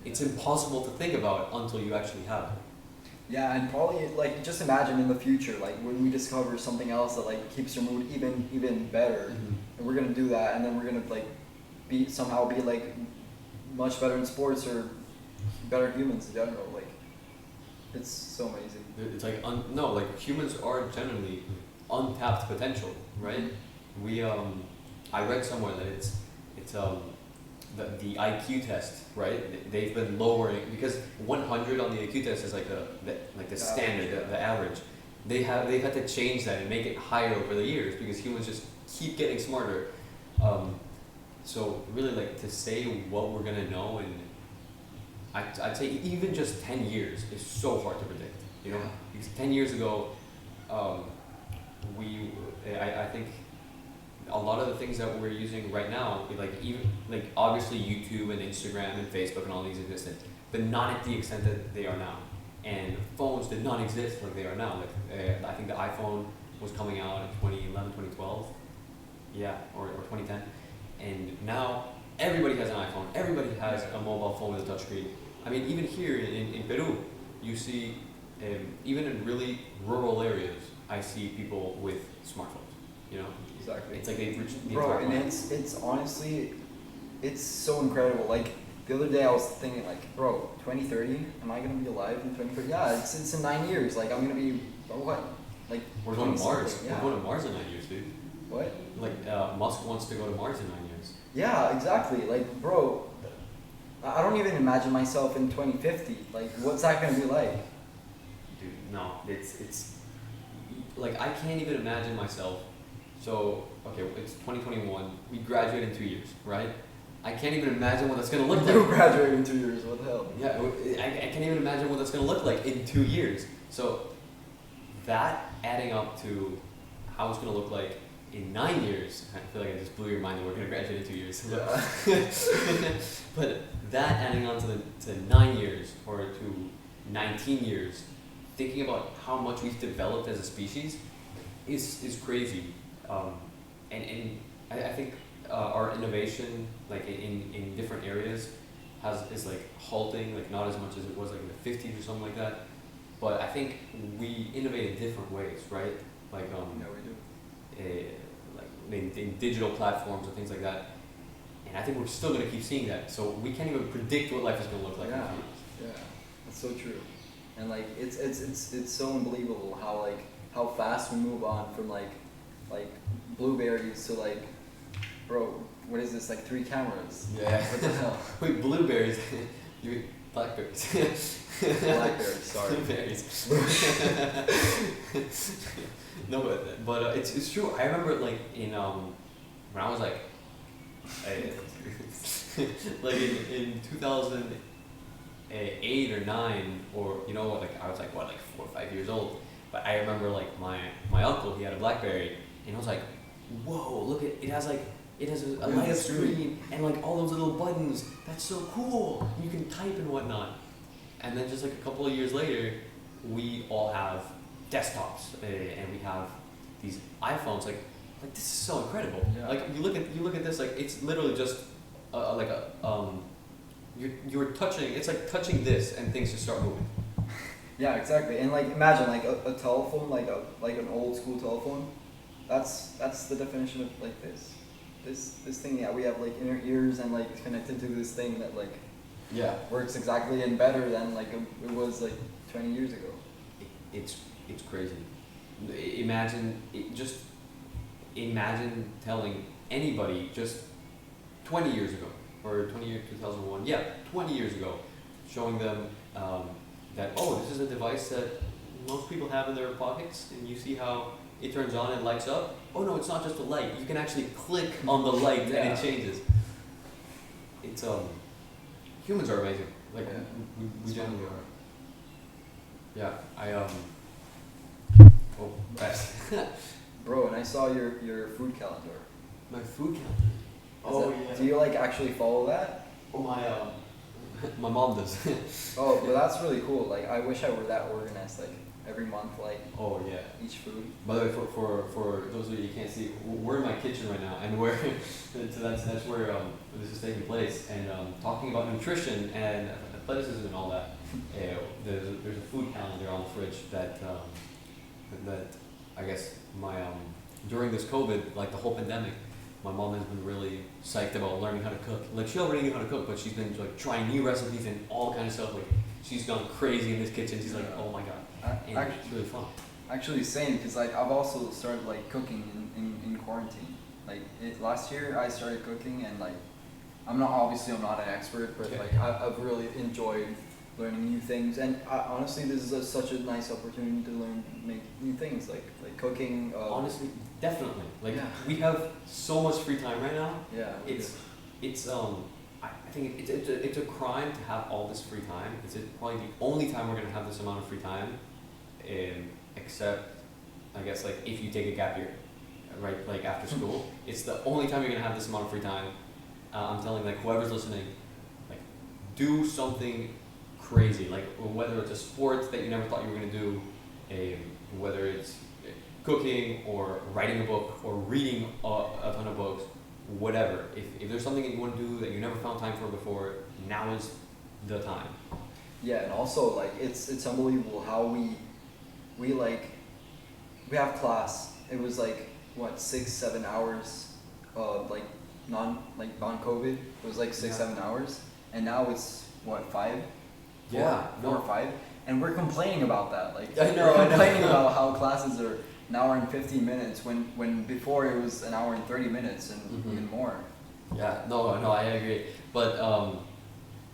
it's impossible to think about until you actually have it. Yeah, and probably like just imagine in the future, like when we discover something else that like keeps your mood even better, and we're gonna do that, and then we're gonna like somehow be like much better in sports or better humans in general. Like it's so amazing. It's like no, like humans are generally untapped potential, right? We I read somewhere that it's the IQ test, right? They've been lowering because 100 on the IQ test is like the standard, Average, yeah. the average. They've had to change that and make it higher over the years because humans just keep getting smarter. So really, like to say what we're gonna know in, I'd say even just 10 years is so hard to predict. You know, because 10 years ago, I think a lot of the things that we're using right now, like even like obviously YouTube and Instagram and Facebook and all these existed, but not at the extent that they are now. And phones did not exist like they are now. Like I think the iPhone was coming out in 2011, 2012, yeah, or 2010, and now everybody has an iPhone. Everybody has a mobile phone with a touchscreen. I mean, even here in Peru, you see, even in really rural areas, I see people with smartphones. You know. Exactly. It's like they've reached the Bro, entire and planet. it's honestly, it's so incredible. Like the other day I was thinking like, bro, 2030, am I gonna be alive in 2030? Yeah, it's in 9 years. Like I'm gonna be, what? Like We're going to 20 Mars. something, yeah. We're going to Mars in 9 years, dude. What? Like Musk wants to go to Mars in 9 years. Yeah, exactly. Like, bro, I don't even imagine myself in 2050. Like, what's that gonna be like? Dude, no, it's like I can't even imagine myself So okay, it's 2021. We graduate in 2 years, right? I can't even imagine what that's gonna look You like. graduate in 2 years. What the hell? Yeah, I can't even imagine what that's gonna look like in 2 years. So that adding up to how it's gonna look like in 9 years, I feel like I just blew your mind that we're gonna graduate in 2 years. Yeah. But that adding on to 9 years or to 19 years, thinking about how much we've developed as a species is crazy. And I think our innovation, like in different areas, is like halting, like not as much as it was like in the 50s or something like that. But I think we innovate in different ways, right? Like Yeah, we do. like in digital platforms and things like that. And I think we're still gonna keep seeing that. So we can't even predict what life is gonna look like in a Yeah. few years. Yeah, that's so true. And like it's so unbelievable how fast we move on from like blueberries to like, bro, what is this, like 3 cameras? Yeah. What the hell? Wait, blueberries. You mean blackberries? Blackberries, sorry. Blueberries. No, but it's true. I remember like in when I was like like in 2008 or 9, or you know what, like I was like 4 or 5 years old. But I remember like my uncle, he had a BlackBerry, and I was like, whoa, look at it, has a Yeah, light that's true. screen and like all those little buttons. That's so cool. You can type and whatnot. And then just like a couple of years later, we all have desktops and we have these iPhones. Like this is so incredible. Yeah. Like you look at this, like it's literally just you're touching. It's like touching this and things just start moving. Yeah, exactly. And like imagine like a telephone, like an old school telephone. That's the definition of like this thing. Yeah, we have like inner ears and like it's connected to this thing that like Yeah. works exactly and better than like it was like 20 years ago. It's crazy. Imagine telling anybody just 20 years ago or 2001. Yeah, 20 years ago, showing them that this is a device that most people have in their pockets, and you see how it turns on and lights up. Oh no, it's not just a light. You can actually click on the light and Yeah. it changes. It's humans are amazing. Like Yeah. we generally are. Yeah, oh, that's Bro, and I saw your food calendar. my food calendar. Do you like actually follow that? Oh my mom does. Oh, but that's really cool. Like I wish I were that organized. Like every month, like Oh yeah. each food. By the way, for those of you who can't see, we're in my kitchen right now, and we're so that's where this is taking place, and talking about nutrition and athleticism and all that. There's a food calendar on the fridge that I guess during this COVID, like the whole pandemic, my mom has been really psyched about learning how to cook. Like she already knew how to cook, but she's been like trying new recipes and all kind of stuff. Like she's gone crazy in this kitchen. She's like, oh my god, and it's really fun. Actually, same, because like I've also started like cooking in quarantine. Like last year I started cooking, and like I'm not an expert, but Okay. like I've really enjoyed learning new things. And honestly, this is such a nice opportunity to make new things, like cooking. Honestly, definitely. Like Yeah. we have so much free time right now. Yeah. It's I think it's a crime to have all this free time. It's probably the only time we're gonna have this amount of free time, except I guess like if you take a gap year, right? Like after school, it's the only time you're gonna have this amount of free time. I'm telling like whoever's listening, like do something crazy, like whether it's a sport that you never thought you were gonna do, whether it's cooking or writing a book or reading a ton of books, whatever. If there's something that you want to do that you never found time for before, now is the time. Yeah, and also like it's unbelievable how we have class. It was like what 6-7 hours of like non-COVID. It was like 6-7 hours, and now it's what 5? Yeah, 4 or 5, and we're complaining about that. Like I know, we're I know. complaining about how classes are an hour and 15 minutes when before it was an hour and 30 minutes and Mhm. even more. Yeah, no, I agree. But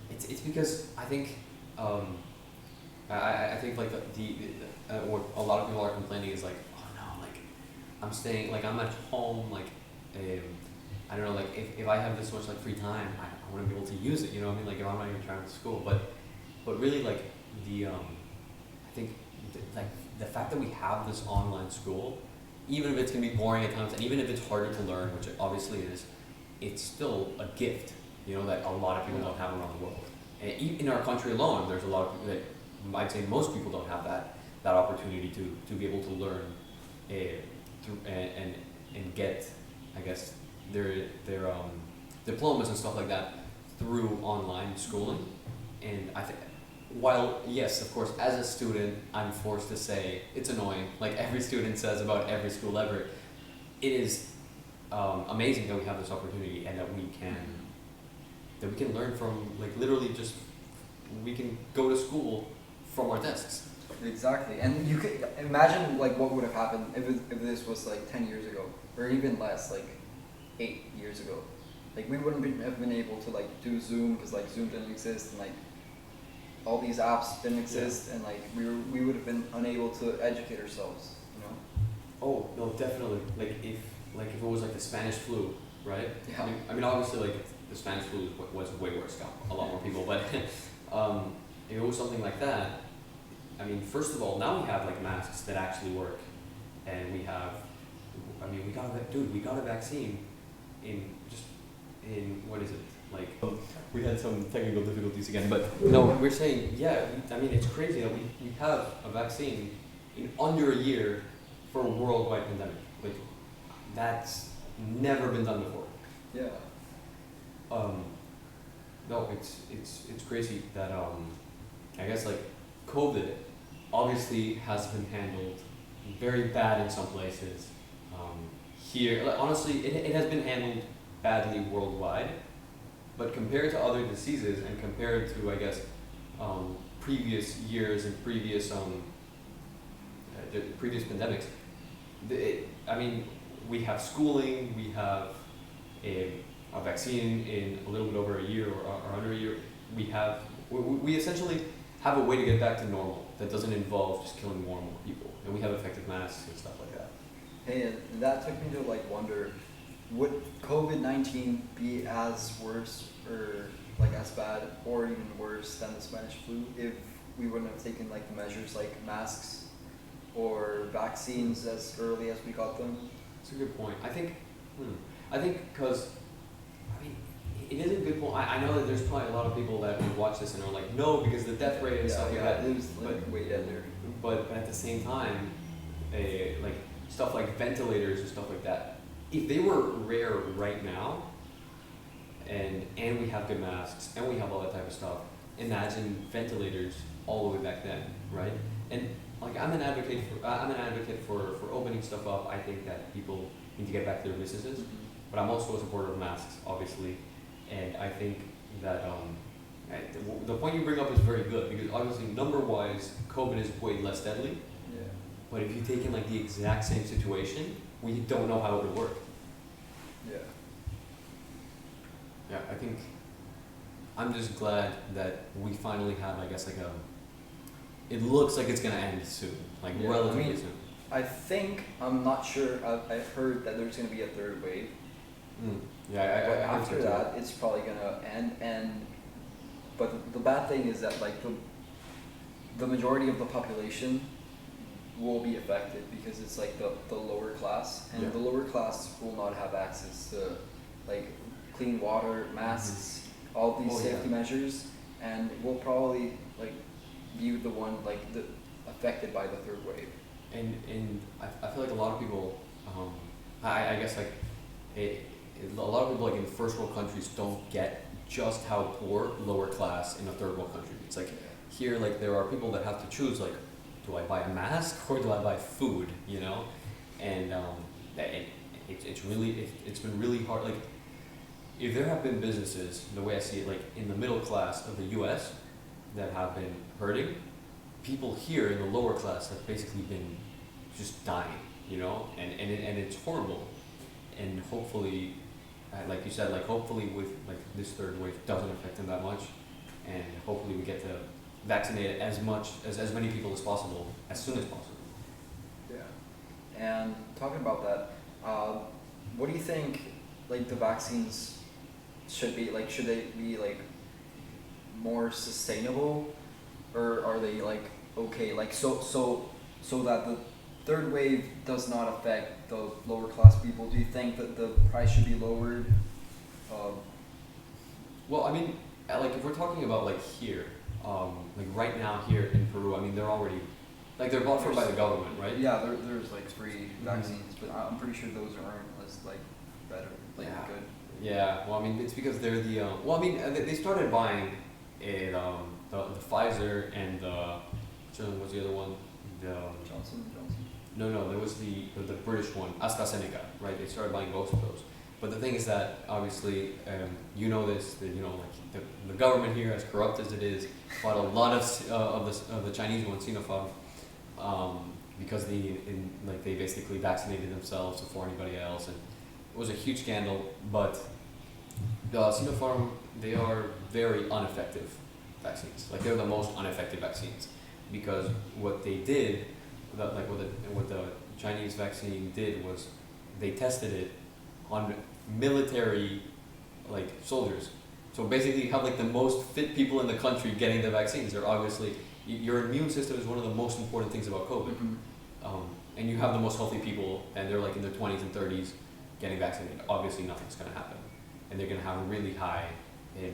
it's because I think I think like what a lot of people are complaining is like, oh no, like I'm staying, like I'm at home, like, um, I don't know, like if I have this much like free time, I want to be able to use it, you know what I mean? Like if I'm not even trying to school, but really like the, I think like the fact that we have this online school, even if it's gonna be boring at times, and even if it's harder to learn, which it obviously is, it's still a gift, you know, that a lot of people don't have around the world. And in our country alone, there's a lot of people that I'd say most people don't have that opportunity to be able to learn, through and get, I guess, their diplomas and stuff like that through online schooling. And I think, while yes, of course, as a student, I'm forced to say it's annoying, like every student says about every school ever. It is amazing that we have this opportunity and that we can learn from, like literally just we can go to school from our desks. Exactly, and you could imagine like what would have happened if this was like 10 years ago, or even less, like 8 years ago. Like we wouldn't have been able to like do Zoom because like Zoom didn't exist, and like all these apps didn't exist, and like we would have been unable to educate ourselves, you know. Oh no, definitely. Like if it was like the Spanish flu, right? Yeah. I mean obviously like the Spanish flu was way worse, got a lot more people, but if it was something like that, I mean, first of all, now we have like masks that actually work, and we have, I mean, we got a vaccine in what is it, like, we had some technical difficulties again, but no, we're saying, yeah, I mean, it's crazy that we have a vaccine in under a year for a worldwide pandemic. Like, that's never been done before. Yeah. No, it's crazy that I guess like COVID obviously has been handled very bad in some places. Here, like, honestly, it has been handled badly worldwide, but compared to other diseases and compared to, I guess, previous years and previous the previous pandemics, I mean, we have schooling, we have a vaccine in a little bit over a year or under a year. We essentially have a way to get back to normal that doesn't involve just killing more and more people, and we have effective masks and stuff like that. Hey, and that took me to like wonder, would COVID-19 be as worse or like as bad or even worse than the Spanish flu if we wouldn't have taken like the measures like masks or vaccines as early as we got them? That's a good point. I think because, I mean, it is a good point. I know that there's probably a lot of people that would watch this and are like, no, because the death rate and stuff like that. It was like way deadlier. But at the same time, like stuff like ventilators and stuff like that, if they were rare right now, and we have good masks and we have all that type of stuff, imagine ventilators all the way back then, right? And like I'm an advocate for opening stuff up. I think that people need to get back to their businesses, but I'm also a supporter of masks, obviously, and I think that the point you bring up is very good, because obviously number-wise, COVID is way less deadly. Yeah. But if you take in like the exact same situation, we don't know how it would work. Yeah. Yeah, I think I'm just glad that we finally have, I guess, like it looks like it's gonna end soon, like Yeah, relatively I mean, soon. I think, I'm not sure, I've heard that there's going to be a third wave. Yeah, But I heard after so too. that, it's probably going to end, but the bad thing is that like the majority of the population will be affected because it's like the lower class, and Yeah. the lower class will not have access to like clean water, masks, all these Oh, safety yeah. measures, and will probably like be the one like affected by the third wave. And I feel like a lot of people, I guess like a lot of people like in first world countries don't get just how poor lower class in a third world country. It's like here, like there are people that have to choose, like, do I buy a mask or do I buy food, you know? And it's been really hard. Like, if there have been businesses, the way I see it, like in the middle class of the U.S. that have been hurting, people here in the lower class have basically been just dying, you know, and it's horrible. And hopefully, like you said, like hopefully with like this third wave doesn't affect them that much, and hopefully we get to vaccinate as many people as possible as soon as possible. Yeah, And talking about that, what do you think? Like the vaccines should be like? Should they be like more sustainable, or are they like okay? Like so that the third wave does not affect the lower class people. Do you think that the price should be lowered? Uh, Well, I mean, like if we're talking about like here, like right now here in Peru, I mean they're already, like they're bought for by the government, right? yeah, there's like free Mhm. vaccines, but I'm pretty sure those aren't as like better, like Yeah. good. Yeah, well, I mean, it's because they're the. Well, I mean, they started buying it, the Pfizer and which one was the other one? The Johnson. no, there was the British one, AstraZeneca, right? They started buying both of those. But the thing is that obviously, you know this, that, you know, like the government here, as corrupt as it is, bought a lot of the Chinese one, Sinopharm, because they basically vaccinated themselves before anybody else, and it was a huge scandal. But the Sinopharm, they are very ineffective vaccines. Like they're the most ineffective vaccines because what they did, what the Chinese vaccine did was they tested it on military like soldiers. So basically, you have like the most fit people in the country getting the vaccines. They're obviously your immune system is one of the most important things about COVID, and you have the most healthy people, and they're like in their 20s and 30s getting vaccinated. Obviously, nothing's going to happen, and they're going to have really high in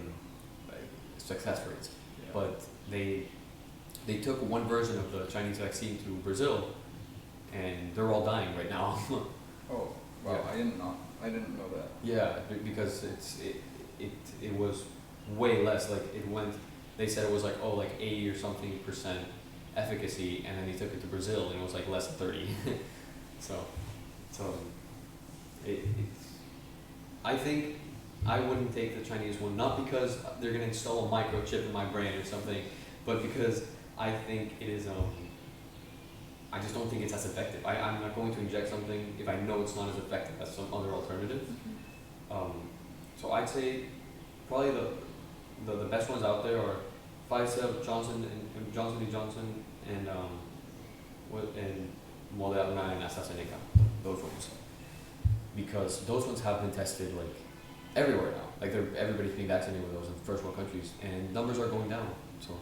like, success rates. Yeah. But they took one version of the Chinese vaccine to Brazil, and they're all dying right now. Oh wow! Yeah. I didn't know that. Yeah, because it was way less. Like it went. They said it was like 80 or something percent efficacy, and then they took it to Brazil, and it was like less than 30. so it's. I think I wouldn't take the Chinese one, not because they're gonna install a microchip in my brain or something, but because I think it is. I just don't think it's as effective. I'm not going to inject something if I know it's not as effective as some other alternative. So I'd say probably the best ones out there are Pfizer, Johnson & Johnson, and Moderna and AstraZeneca. Those ones, because those ones have been tested like everywhere now. Like everybody's being vaccinated with those in first world countries, and numbers are going down. So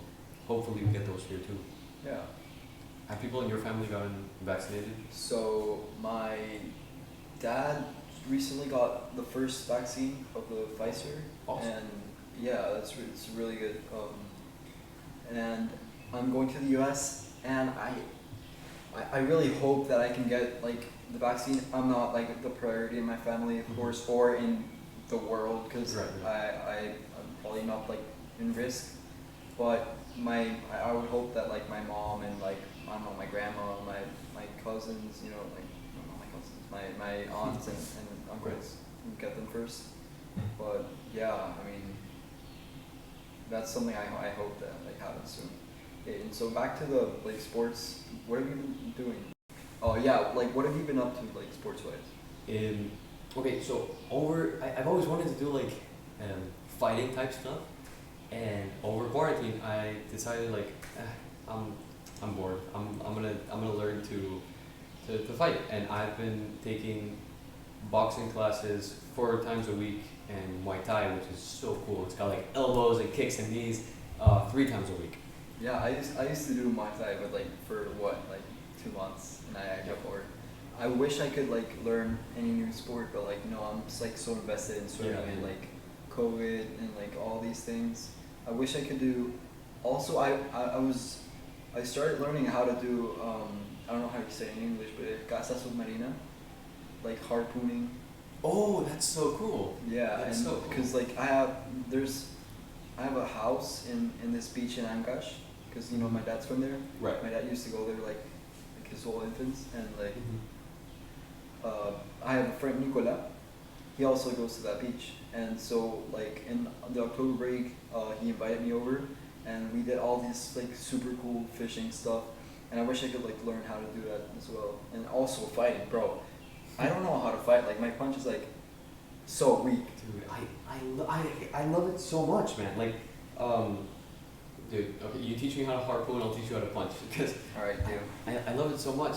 hopefully we get those here too. Yeah. Have people in your family gotten vaccinated? So my dad recently got the first vaccine of the Pfizer, Awesome. and yeah, it's really good. And I'm going to the U.S. and I really hope that I can get like the vaccine. I'm not like the priority in my family, of course, or in the world, because Right. I'm probably not like in risk, but I would hope that like my mom and like I don't know, my grandma, my cousins, you know, like not my cousins, my aunts and uncles can get them first. But yeah, I mean, that's something I hope that like happens soon. Okay, and so back to the like sports. What have you been doing? Oh yeah, like what have you been up to like sports wise? Okay, so I've always wanted to do like fighting type stuff, and over quarantine I decided like I'm bored. I'm gonna learn to fight, and I've been taking boxing classes 4 times a week and Muay Thai, which is so cool. It's got like elbows and kicks and knees 3 times a week. Yeah, I used to do Muay Thai, but like for what, like 2 months, and I got bored. I wish I could like learn any new sport, but like I'm just like so invested in swimming and like COVID and like all these things. I wish I could do. Also, I started learning how to do I don't know how you say it in English, but caza submarina, like harpooning. Oh, that's so cool. Yeah, That's and so cool. because like I have a house in this beach in Ancash, because my dad's from there. Right. My dad used to go there like his whole infants, and like I have a friend Nicola. He also goes to that beach, and so like in the October break, he invited me over, and we did all this like super cool fishing stuff. And I wish I could like learn how to do that as well, and also fighting, bro. I don't know how to fight. Like my punch is like so weak. Dude, I love it so much, man. Like, dude, okay, you teach me how to harpoon, I'll teach you how to punch, because All right, dude. I love it so much.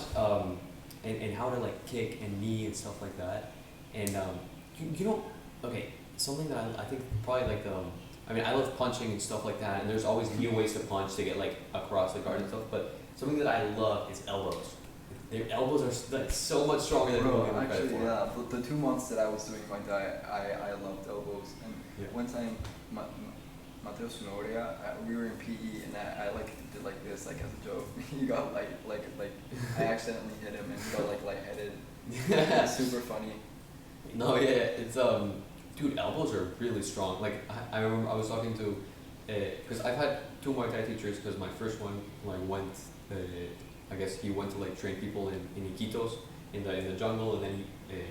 and how to like kick and knee and stuff like that. And you don't okay, something that I think probably like I mean I love punching and stuff like that, and there's always new ways to punch to get like across the guard and stuff. But something that I love is elbows. Their elbows are like so much stronger than people Bro, give them credit actually, for. yeah. But the 2 months that I was doing my diet, I loved elbows. And Yeah. one time, Mateo Sonoria, we were in PE, and I like did like this, like as a joke. He got like I accidentally hit him, and he got like lightheaded. It's super funny. No, yeah, it's dude, elbows are really strong. Like I remember I was talking to, because I've had two Muay Thai teachers. Because my first one like went, I guess he went to like train people in Iquitos in the jungle, and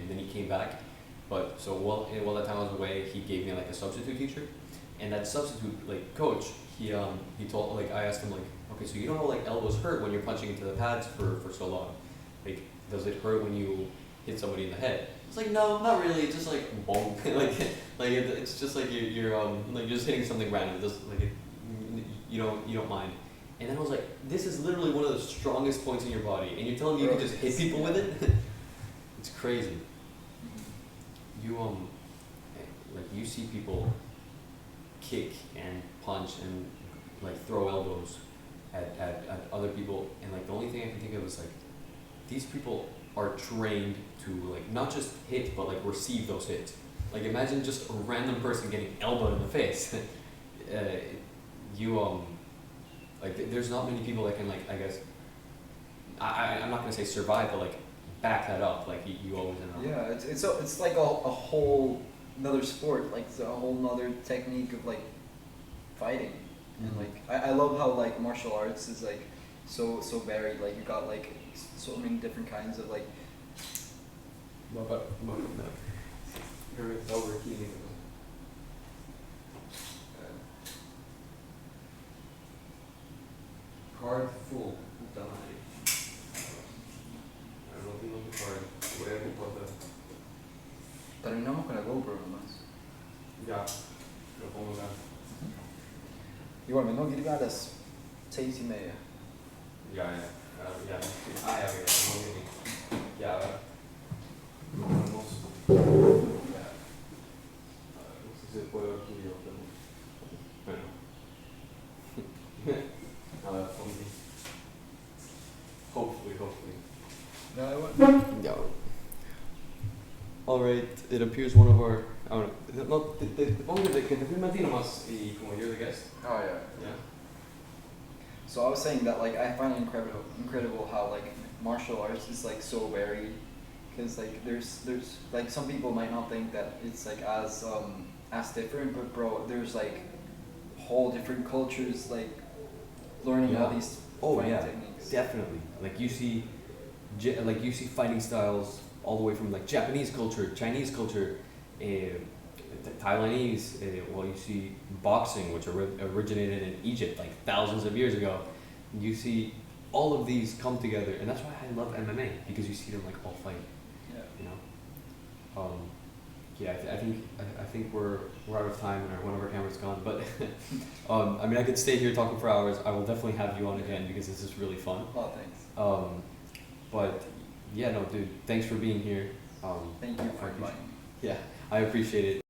then he came back. But so while that time I was away, he gave me like a substitute teacher, and that substitute like coach, he told like I asked him like, okay, so you know how like elbows hurt when you're punching into the pads for so long, like does it hurt when you hit somebody in the head? It's like no, not really. It's just like boom, like it's just like you're like you're just hitting something random. It doesn't like it, you don't mind. And then I was like, this is literally one of the strongest points in your body, and you're telling me you can just hit people with it? It's crazy. You like you see people kick and punch and like throw elbows at other people, and like the only thing I can think of is like these people are trained to like not just hit but like receive those hits. Like imagine just a random person getting elbowed in the face. You like there's not many people that can like I guess I'm not gonna say survive but like back that up like you always end up. Yeah, it's like a whole another sport, like it's a whole nother technique of like fighting. And like I love how like martial arts is like so varied. Like you got like so many different kinds of like. You're overheating. Card full. Done. I don't know the card. Whatever you Terminamos con la GoPro nomás. Ya. Lo pongo acá. Igual me tengo que ir a las 6:30. Ya. Ya. Ah, ya, ok. Muy bien. Ya, a ver. Vamos. Ya. A ver, no sé si se puede ver tu video, pero. Bueno. A ver, ponte. Hopefully. Yeah. Alright, it appears one of our. I don't know. No, te pongo que te filme a ti nomás y como you're the guest. Oh yeah. Yeah. So I was saying that like I find it incredible how like martial arts is like so varied, because like there's like some people might not think that it's like as different, but bro, there's like whole different cultures like learning all these fighting techniques. Definitely. Like you see fighting styles all the way from like Japanese culture, Chinese culture, Taiwanese. Well, you see boxing, which originated in Egypt like thousands of years ago. You see all of these come together, and that's why I love MMA, because you see them like all fight. Yeah. You know. Yeah, I think we're out of time and one of our cameras gone. But I mean, I could stay here talking for hours. I will definitely have you on again because this is really fun. Oh, thanks. But yeah, no, dude, thanks for being here. Thank you for inviting me. Yeah, I appreciate it.